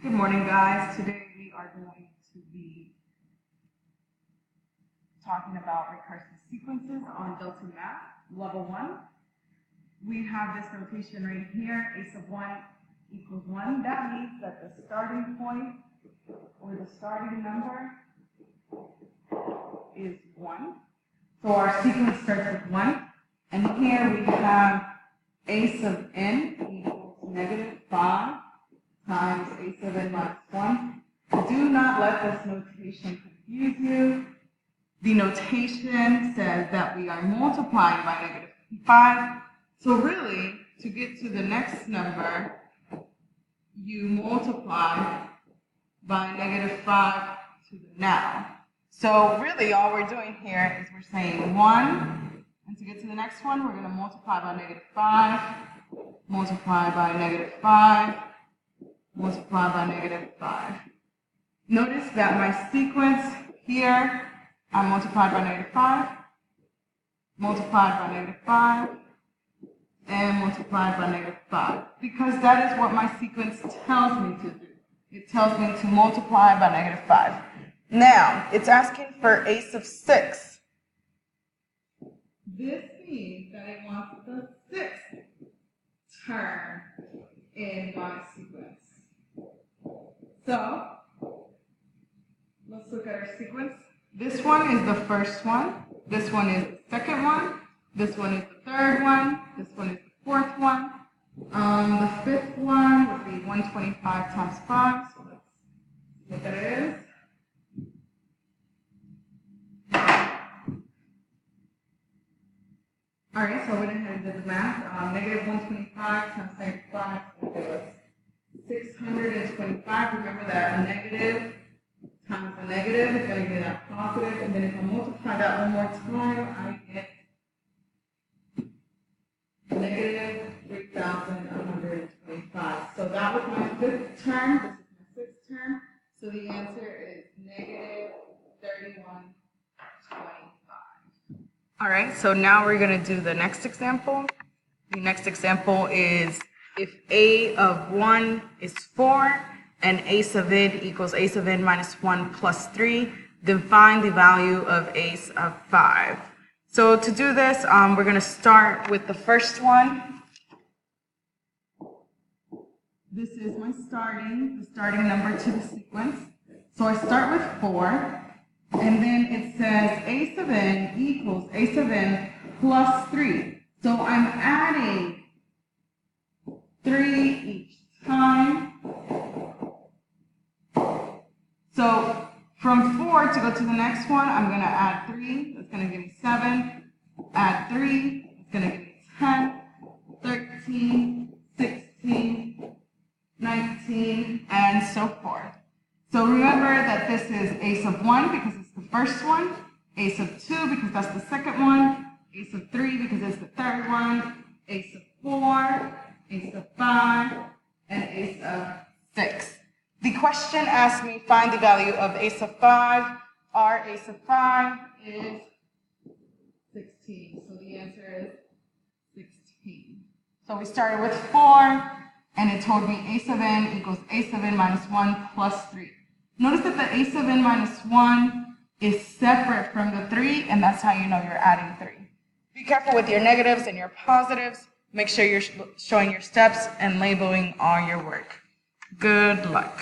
Good morning, guys. Today we are going to be talking about recursive sequences on Deltamath, level 1. We have this notation right here, ace of 1 equals 1. That means that the starting point or the starting number is 1. So our sequence starts with 1. And here we have ace of n equals -5 times ace of n minus 1. Do not let this notation confuse you. The notation says that we are multiplying by -5. So really, to get to the next number, you multiply by -5 to the now. So really, all we're doing here is we're saying 1, and to get to the next one, we're going to multiply by -5, multiply by -5, multiply by -5. Notice that my sequence here, I multiplied by -5, multiplied by -5, and multiplied by -5. Because that is what my sequence tells me to do. It tells me to multiply by -5. Now, it's asking for ace of 6. This means that it wants the 6th term in my sequence. So, let's look at our sequence. This one is the first one. This one is the second one. This one is the third one. This one is the fourth one. The fifth one would be 125 times 5. So let's see what that is. All right, so I went ahead and did the math. -125 times -5 will give us 625. Remember that a negative times a negative is going to give that positive, and then if I multiply that one more time, I get -3,125. So that was my 5th term. This is my 6th term. So the answer is -3125. All right, so now we're going to do the next example. The next example is if a of 1 is 4 and ace of n equals ace of n minus 1 plus 3, then find the value of ace of 5. So to do this, we're going to start with the first one. This is my the starting number to the sequence. So I start with 4, and then it says ace of n equals ace of n plus 3. So I'm adding 3 each time. So from 4 to go to the next one, I'm going to add 3. That's going to give me 7. Add 3. It's going to give me 10, 13, 16, 19, and so forth. So remember that this is ace of 1 because it's the first one, ace of 2 because that's the second one, ace of 3 because it's the third one, ace of 4, ace of 5, and ace of 6. The question asked me find the value of ace of 5. Our ace of 5 is 16. So the answer is 16. So we started with 4, and it told me ace of n equals ace of n minus 1 plus 3. Notice that the ace of n minus 1 is separate from the 3, and that's how you know you're adding 3. Be careful with your negatives and your positives. Make sure you're showing your steps and labeling all your work. Good luck.